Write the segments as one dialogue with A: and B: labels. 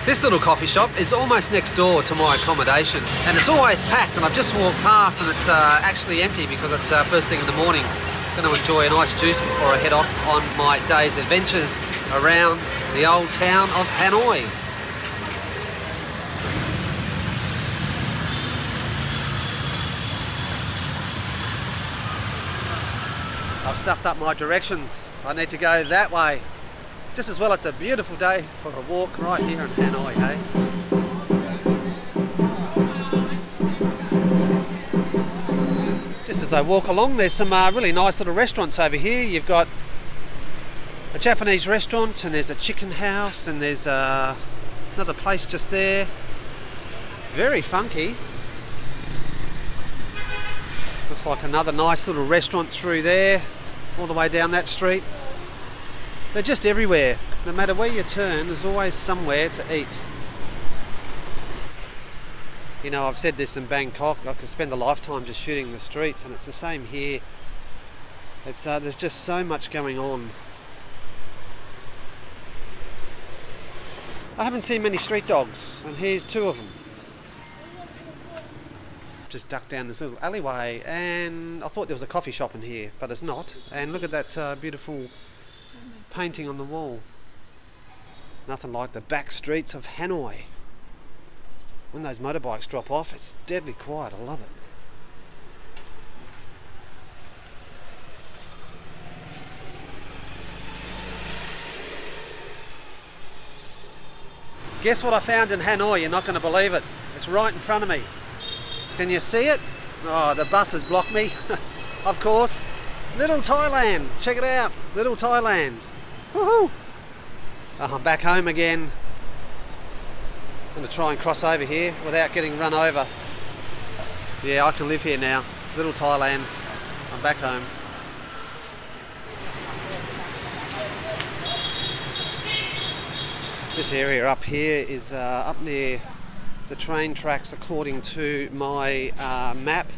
A: This little coffee shop is almost next door to my accommodation, and it's always packed, and I've just walked past and it's actually empty because it's first thing in the morning. I'm going to enjoy a nice juice before I head off on my day's adventures around the old town of Hanoi. I've stuffed up my directions. I need to go that way. Just as well, it's a beautiful day for a walk right here in Hanoi, hey? Just as I walk along, there's some really nice little restaurants over here. You've got a Japanese restaurant, and there's a chicken house, and there's another place just there. Very funky. Looks like another nice little restaurant through there, all the way down that street. They're just everywhere. No matter where you turn, there's always somewhere to eat. You know, I've said this in Bangkok, I could spend a lifetime just shooting the streets, and it's the same here. It's there's just so much going on. I haven't seen many street dogs, and here's two of them. Just ducked down this little alleyway, and I thought there was a coffee shop in here, but it's not. And look at that beautiful painting on the wall. Nothing like the back streets of Hanoi. When those motorbikes drop off, it's deadly quiet. I love it. Guess what I found in Hanoi? You're not going to believe it. It's right in front of me. Can you see it? Oh, the bus has blocked me. Of course. Little Thailand. Check it out. Little Thailand. Woohoo! Oh, I'm back home again. I'm going to try and cross over here without getting run over. Yeah, I can live here now. Little Thailand. I'm back home. This area up here is up near the train tracks according to my map.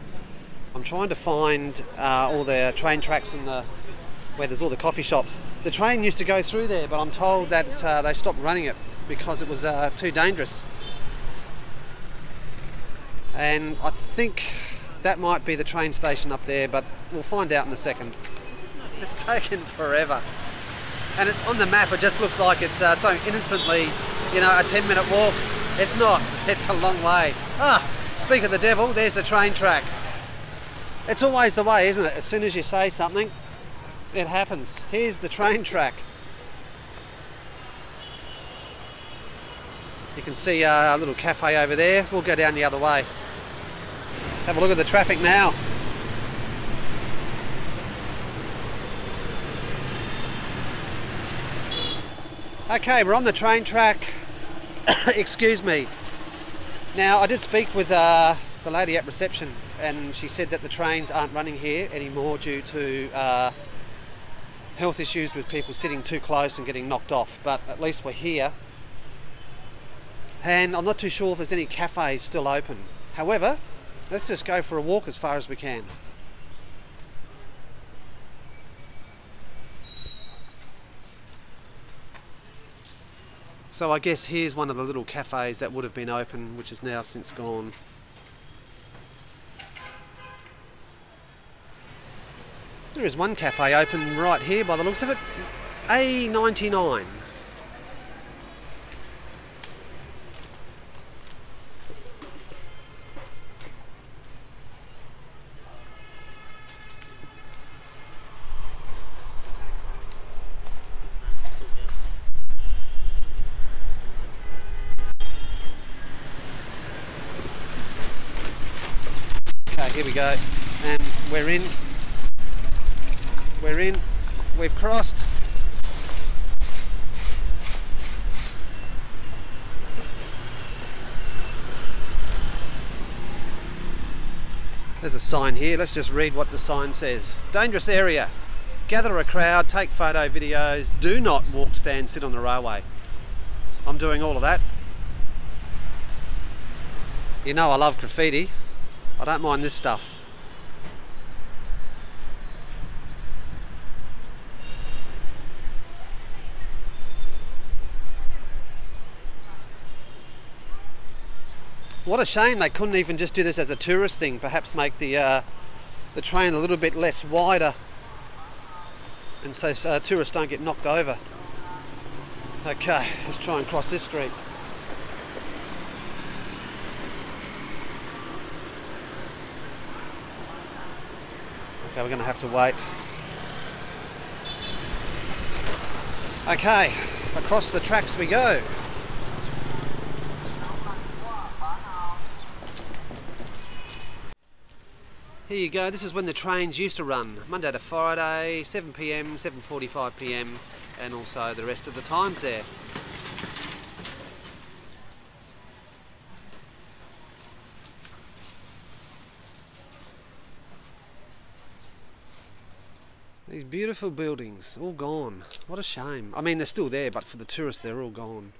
A: I'm trying to find all the train tracks and where there's all the coffee shops. The train used to go through there, but I'm told that they stopped running it because it was too dangerous. And I think that might be the train station up there, but we'll find out in a second. It's taken forever. And on the map it just looks like it's so innocently, you know, a 10-minute walk. It's not. It's a long way. Ah, speak of the devil, there's the train track. It's always the way, isn't it? As soon as you say something, it happens. Here's the train track. You can see a little cafe over there. We'll go down the other way. Have a look at the traffic now. Okay, we're on the train track. Excuse me. Now, I did speak with the lady at reception, and she said that the trains aren't running here anymore due to health issues with people sitting too close and getting knocked off, but at least we're here. And I'm not too sure if there's any cafes still open. However, let's just go for a walk as far as we can. So I guess here's one of the little cafes that would have been open, which is now since gone. There is one cafe open right here by the looks of it. A99. Okay, here we go. And we're in. We're in, we've crossed. There's a sign here, let's just read what the sign says. Dangerous area. Gather a crowd, take photo videos, do not walk, stand, sit on the railway. I'm doing all of that. You know I love graffiti. I don't mind this stuff. What a shame they couldn't even just do this as a tourist thing, perhaps make the train a little bit less wider, and so tourists don't get knocked over. Okay, let's try and cross this street. Okay, we're going to have to wait. Okay, across the tracks we go. Here you go, this is when the trains used to run, Monday to Friday, 7 PM, 7:45 PM, and also the rest of the times there. These beautiful buildings, all gone. What a shame. I mean, they're still there, but for the tourists, they're all gone.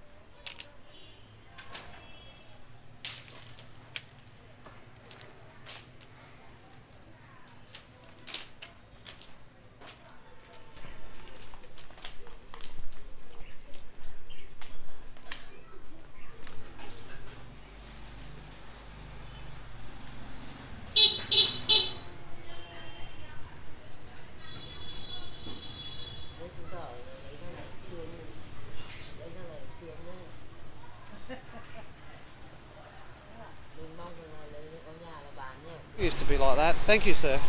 A: It used to be like that. Thank you, sir.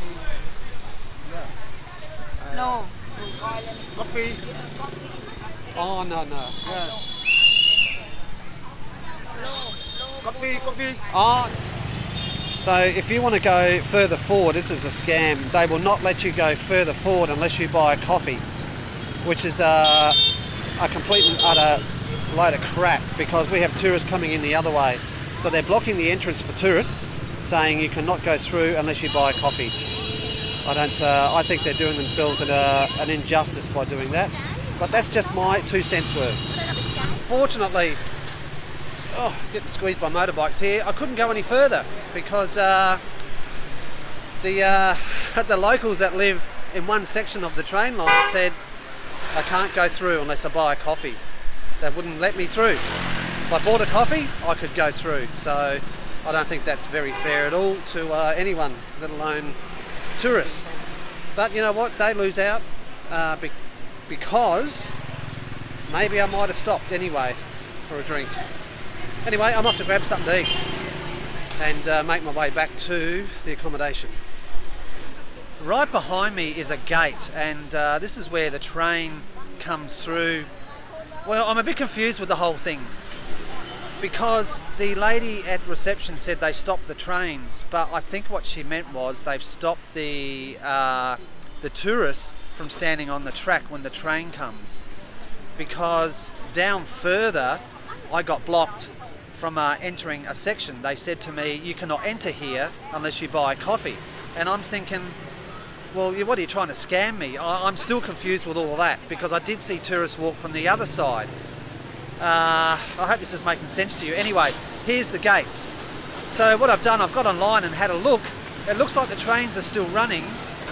B: No.
C: Coffee.
A: Oh, no.
C: Yeah. Coffee.
A: Oh. So if you want to go further forward, this is a scam. They will not let you go further forward unless you buy a coffee, which is a complete and utter load of crap, because we have tourists coming in the other way. So they're blocking the entrance for tourists, saying you cannot go through unless you buy a coffee. I think they're doing themselves an injustice by doing that. But that's just my 2 cents worth. Unfortunately, getting squeezed by motorbikes here, I couldn't go any further because the locals that live in one section of the train line said I can't go through unless I buy a coffee. They wouldn't let me through. If I bought a coffee, I could go through. So I don't think that's very fair at all to anyone, let alone tourists. But you know what? They lose out because maybe I might have stopped anyway for a drink. Anyway, I'm off to grab something to eat and make my way back to the accommodation. Right behind me is a gate, and this is where the train comes through. Well, I'm a bit confused with the whole thing, because the lady at reception said they stopped the trains, but I think what she meant was they've stopped the tourists from standing on the track when the train comes. Because down further, I got blocked from entering a section. They said to me, you cannot enter here unless you buy coffee. And I'm thinking, well, what are you trying to scam me? I'm still confused with all of that, because I did see tourists walk from the other side. I hope this is making sense to you. Anyway, here's the gates. So what I've done, I've got online and had a look. It looks like the trains are still running,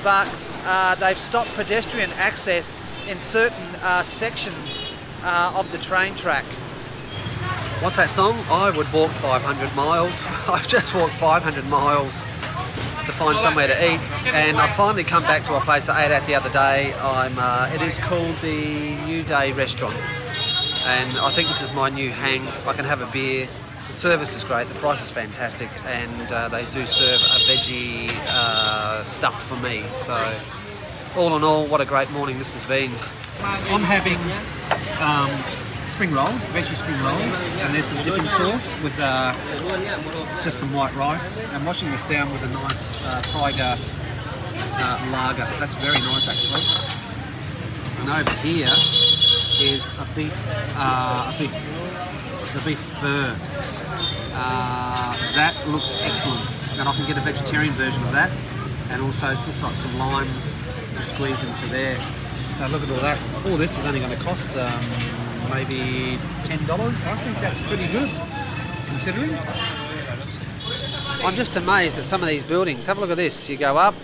A: but they've stopped pedestrian access in certain sections of the train track. What's that song? I would walk 500 miles. I've just walked 500 miles to find somewhere to eat, and I finally come back to a place I ate at the other day. It is called the New Day restaurant, and I think this is my new hang. I can have a beer, the service is great, the price is fantastic, and they do serve a veggie stuff for me. So all in all, what a great morning this has been. I'm having spring rolls, veggie spring rolls, and there's some dipping sauce with just some white rice. I'm washing this down with a nice Tiger lager. That's very nice actually. And over here is a beef fur. That looks excellent, and I can get a vegetarian version of that, and also it looks like some limes to squeeze into there. So look at all that. All this is only going to cost maybe $10. I think that's pretty good, considering. I'm just amazed at some of these buildings. Have a look at this. You go up,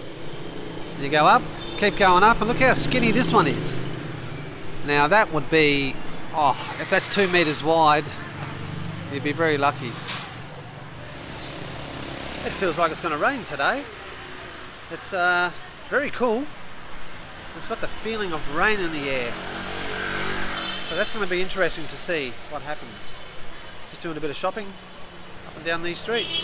A: keep going up, and look how skinny this one is. Now that would be, if that's 2 meters wide, you'd be very lucky. It feels like it's going to rain today. It's very cool. It's got the feeling of rain in the air. So that's going to be interesting to see what happens. Just doing a bit of shopping up and down these streets.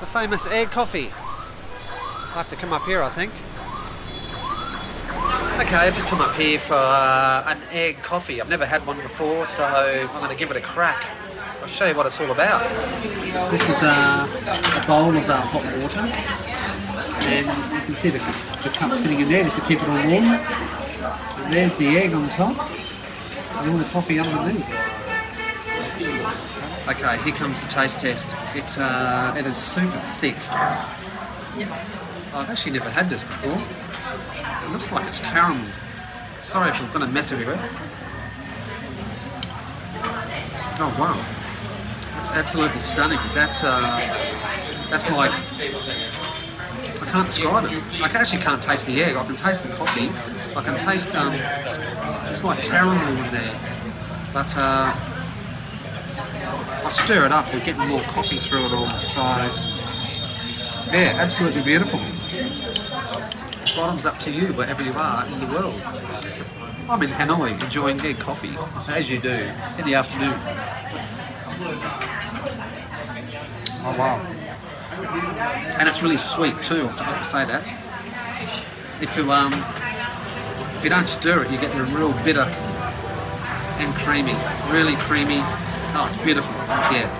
A: The famous egg coffee. I'll have to come up here, I think. Okay, I've just come up here for an egg coffee. I've never had one before, so I'm going to give it a crack. I'll show you what it's all about. This is a bowl of hot water, and you can see the cup sitting in there just to keep it all warm. And there's the egg on top, and all the coffee underneath. Okay, here comes the taste test. It is super thick. I've actually never had this before. It looks like it's caramel. Sorry if I'm going to mess with it. Oh wow, that's absolutely stunning. That's like, I can't describe it. I actually can't taste the egg. I can taste the coffee. I can taste it's like caramel in there. But if I stir it up, we're getting more coffee through it all. So yeah, absolutely beautiful. Bottoms up to you wherever you are in the world. I'm in Hanoi enjoying egg coffee, as you do in the afternoons. Oh wow. And it's really sweet too, I forgot to say that. If you don't stir it, you get the real bitter and creamy. Really creamy. Oh, it's beautiful. Yeah.